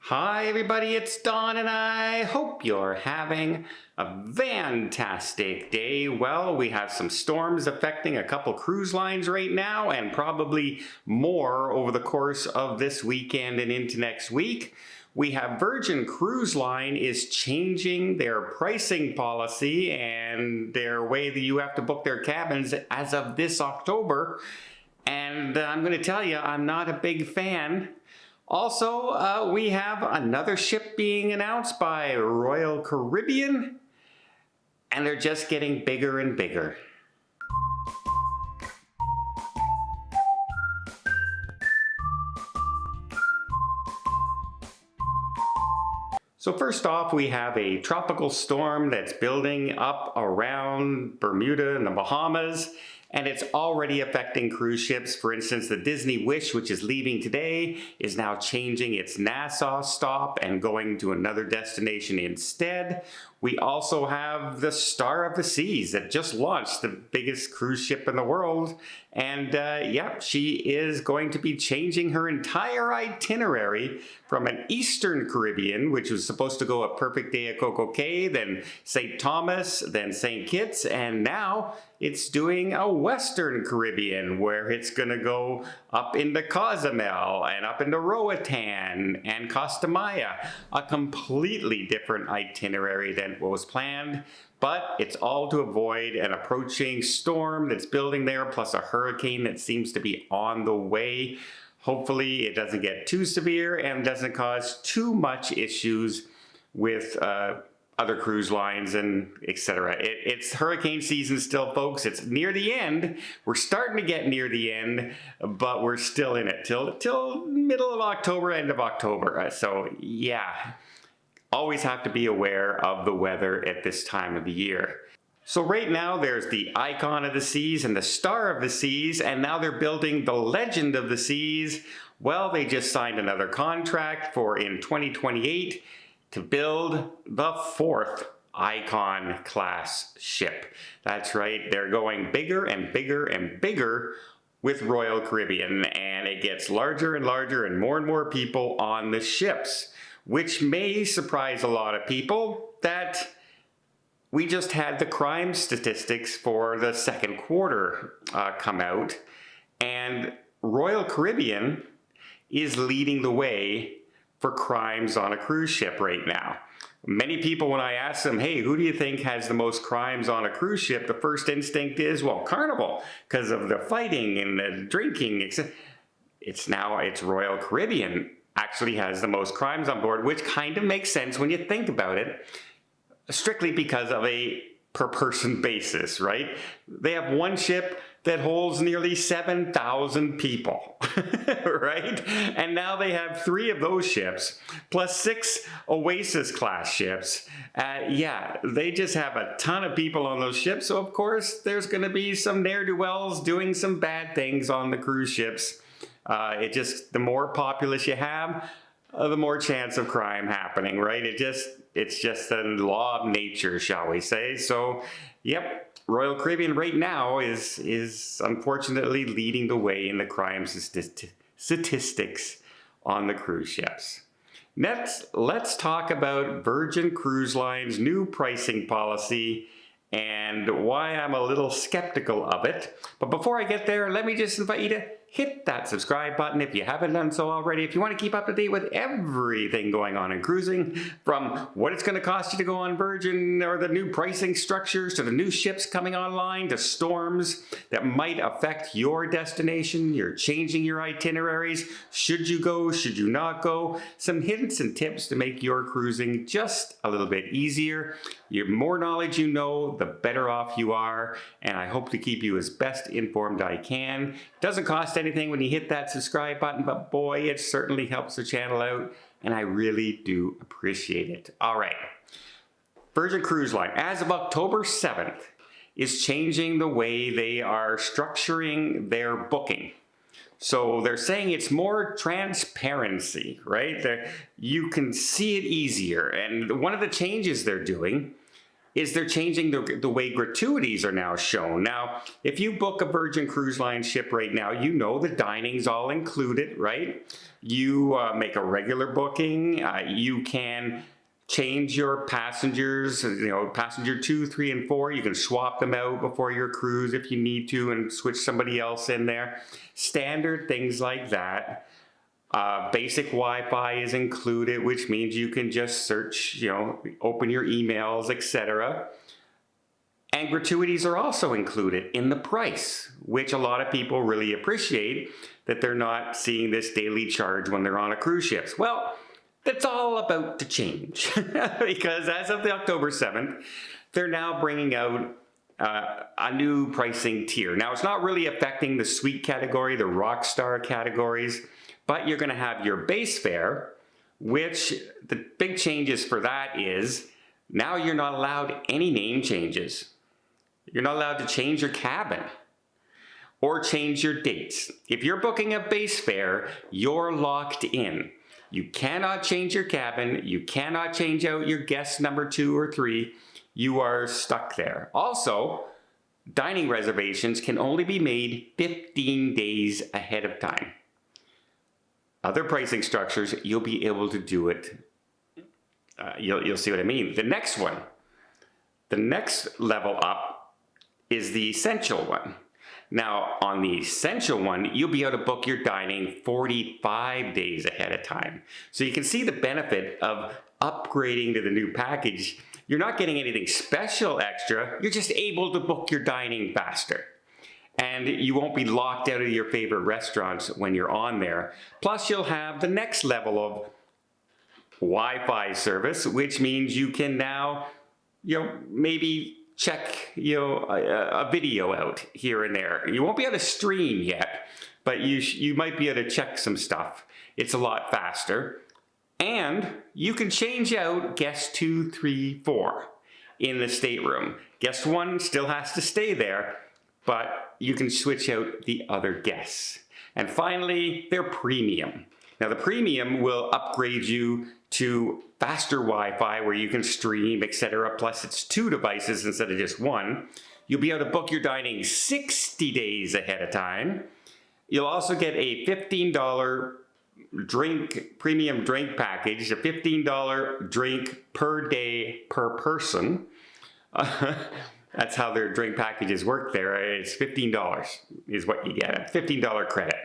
Hi everybody, it's Don and I hope you're having a fantastic day. Well, we have some storms affecting a couple cruise lines right now and probably more over the course of this weekend and into next week. We have Virgin Cruise Line is changing their pricing policy and their way that you have to book their cabins as of this October. And I'm going to tell you, I'm not a big fan. Also, we have another ship being announced by Royal Caribbean, and they're just getting bigger and bigger. So first off, we have a tropical storm that's building up around Bermuda and the Bahamas, and it's already affecting cruise ships. For instance, the Disney Wish, which is leaving today, is now changing its Nassau stop and going to another destination instead. We also have the Star of the Seas that just launched, the biggest cruise ship in the world. And yeah, she is going to be changing her entire itinerary from an Eastern Caribbean, which was supposed to go a perfect day at Coco Cay, then St. Thomas, then St. Kitts, and now it's doing a Western Caribbean where it's going to go up into Cozumel and up into Roatan and Costa Maya. A completely different itinerary than what was planned, but it's all to avoid an approaching storm that's building there, plus a hurricane that seems to be on the way. Hopefully it doesn't get too severe and doesn't cause too much issues with other cruise lines and etc. It's hurricane season still, folks. It's near the end. We're starting to get near the end, but we're still in it till middle of October, end of October. So yeah, always have to be aware of the weather at this time of the year. So right now there's the Icon of the Seas and the Star of the Seas, and now they're building the Legend of the Seas. Well, they just signed another contract for in 2028 to build the fourth Icon class ship. That's right, they're going bigger and bigger and bigger with Royal Caribbean, and it gets larger and larger and more people on the ships, which may surprise a lot of people that we just had the crime statistics for the second quarter come out, and Royal Caribbean is leading the way for crimes on a cruise ship right now. Many people, when I ask them, hey, who do you think has the most crimes on a cruise ship? The first instinct is, well, Carnival, because of the fighting and the drinking. It's Royal Caribbean actually has the most crimes on board, which kind of makes sense when you think about it, strictly because of a per person basis, right? They have one ship that holds nearly 7,000 people, right? And now they have 3 of those ships, plus 6 Oasis class ships. Yeah, they just have a ton of people on those ships, so of course there's gonna be some ne'er-do-wells doing some bad things on the cruise ships. The more populace you have, the more chance of crime happening, right? It's just a law of nature, shall we say. So, yep, Royal Caribbean right now is unfortunately leading the way in the crime statistics on the cruise ships. Next, let's talk about Virgin Cruise Line's new pricing policy and why I'm a little skeptical of it. But before I get there, let me just invite you to hit that subscribe button if you haven't done so already. If you want to keep up to date with everything going on in cruising, from what it's going to cost you to go on Virgin or the new pricing structures to the new ships coming online to storms that might affect your destination, you're changing your itineraries, should you go, should you not go, some hints and tips to make your cruising just a little bit easier. The more knowledge you know, the better off you are, and I hope to keep you as best informed I can. It doesn't cost anything when you hit that subscribe button, but boy, it certainly helps the channel out, and I really do appreciate it. All right, Virgin Cruise Line, as of October 7th, is changing the way they are structuring their booking. So they're saying it's more transparency, right? You can see it easier, and one of the changes they're doing is they're changing the way gratuities are now shown. Now, if you book a Virgin Cruise Line ship right now, you know the dining's all included, right? You make a regular booking. You can change your passengers, passenger 2, 3, and 4. You can swap them out before your cruise if you need to and switch somebody else in there. Standard things like that. Basic Wi-Fi is included, which means you can just search, open your emails, etc. And gratuities are also included in the price, which a lot of people really appreciate, that they're not seeing this daily charge when they're on a cruise ship. Well, that's all about to change because as of the October 7th, they're now bringing out a new pricing tier. Now, it's not really affecting the suite category, the Rockstar categories, but you're going to have your base fare, which the big changes for that is now you're not allowed any name changes. You're not allowed to change your cabin or change your dates. If you're booking a base fare, you're locked in. You cannot change your cabin. You cannot change out your guest number 2 or 3. You are stuck there. Also, dining reservations can only be made 15 days ahead of time. Other pricing structures, you'll be able to do it. You'll see what I mean. The next one, the next level up is the essential one. Now, on the essential one, you'll be able to book your dining 45 days ahead of time. So you can see the benefit of upgrading to the new package. You're not getting anything special extra. You're just able to book your dining faster. And you won't be locked out of your favorite restaurants when you're on there. Plus, you'll have the next level of Wi-Fi service, which means you can now, maybe check a video out here and there. You won't be able to stream yet, but you might be able to check some stuff. It's a lot faster. And you can change out guest 2, 3, 4 in the stateroom. Guest 1 still has to stay there, but you can switch out the other guests. And finally, they're premium. Now the premium will upgrade you to faster Wi-Fi where you can stream, etc. Plus it's 2 devices instead of just 1. You'll be able to book your dining 60 days ahead of time. You'll also get a $15 premium drink package, a $15 drink per day per person. That's how their drink packages work there. It's $15 is what you get, a $15 credit.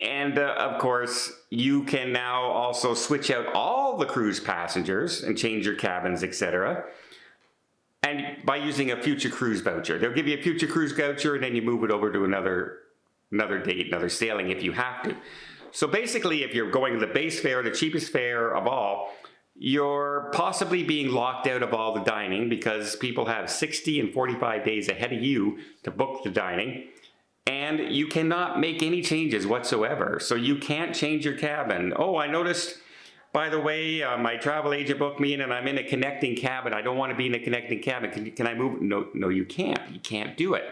And of course, you can now also switch out all the cruise passengers and change your cabins, etc. And by using a future cruise voucher. They'll give you a future cruise voucher and then you move it over to another date, another sailing if you have to. So basically, if you're going to the base fare, the cheapest fare of all, you're possibly being locked out of all the dining because people have 60 and 45 days ahead of you to book the dining. And you cannot make any changes whatsoever. So you can't change your cabin. Oh, I noticed, by the way, my travel agent booked me in and I'm in a connecting cabin. I don't want to be in a connecting cabin. Can I move? No, you can't. You can't do it.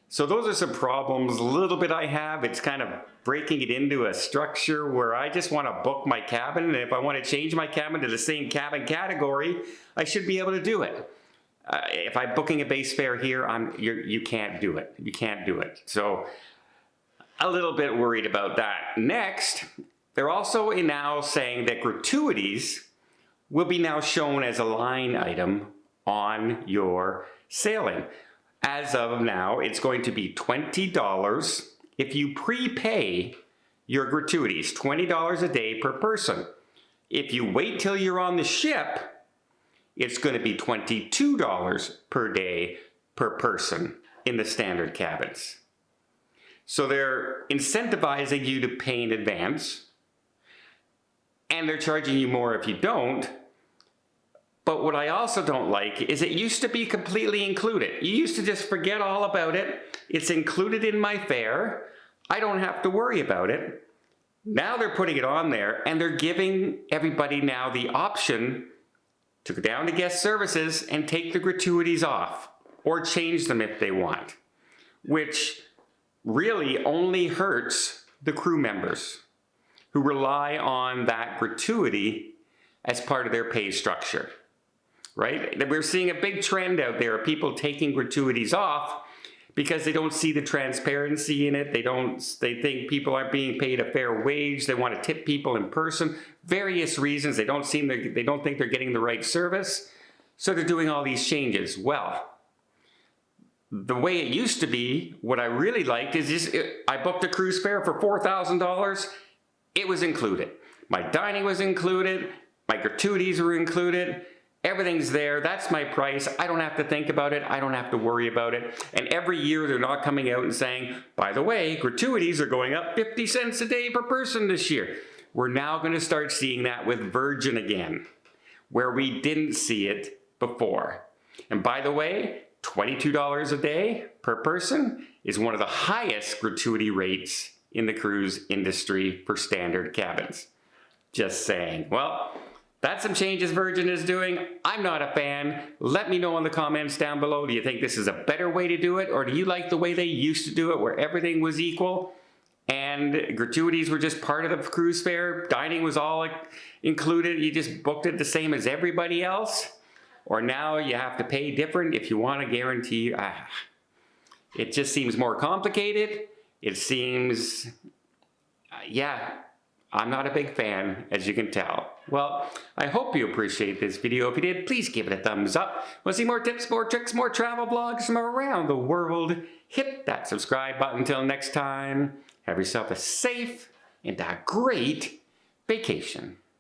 So those are some problems a little bit I have. It's kind of breaking it into a structure where I just want to book my cabin. And if I want to change my cabin to the same cabin category, I should be able to do it. If I'm booking a base fare here, you can't do it. You can't do it. So a little bit worried about that. Next, they're also now saying that gratuities will be now shown as a line item on your sailing. As of now, it's going to be $20 if you prepay your gratuities, $20 a day per person. If you wait till you're on the ship, it's going to be $22 per day per person in the standard cabins. So they're incentivizing you to pay in advance, and they're charging you more if you don't. But what I also don't like is it used to be completely included. You used to just forget all about it. It's included in my fare. I don't have to worry about it. Now they're putting it on there, and they're giving everybody now the option to go down to guest services and take the gratuities off or change them if they want, which really only hurts the crew members who rely on that gratuity as part of their pay structure. right? We're seeing a big trend out there of people taking gratuities off because they don't see the transparency in it. They think people aren't being paid a fair wage. They want to tip people in person. Various reasons. They don't think they're getting the right service. So they're doing all these changes. Well, the way it used to be, what I really liked is I booked a cruise fare for $4,000. It was included. My dining was included. My gratuities were included. Everything's there. That's my price. I don't have to think about it. I don't have to worry about it. And every year they're not coming out and saying, by the way, gratuities are going up 50 cents a day per person this year. We're now going to start seeing that with Virgin again, where we didn't see it before. And by the way, $22 a day per person is one of the highest gratuity rates in the cruise industry for standard cabins. Just saying. Well, that's some changes Virgin is doing. I'm not a fan. Let me know in the comments down below. Do you think this is a better way to do it? Or do you like the way they used to do it where everything was equal and gratuities were just part of the cruise fare? Dining was all included. You just booked it the same as everybody else? Or now you have to pay different if you want to guarantee? It just seems more complicated. It seems, yeah. I'm not a big fan, as you can tell. Well, I hope you appreciate this video. If you did, please give it a thumbs up. Want to see more tips, more tricks, more travel blogs from around the world? Hit that subscribe button. Until next time, have yourself a safe and a great vacation.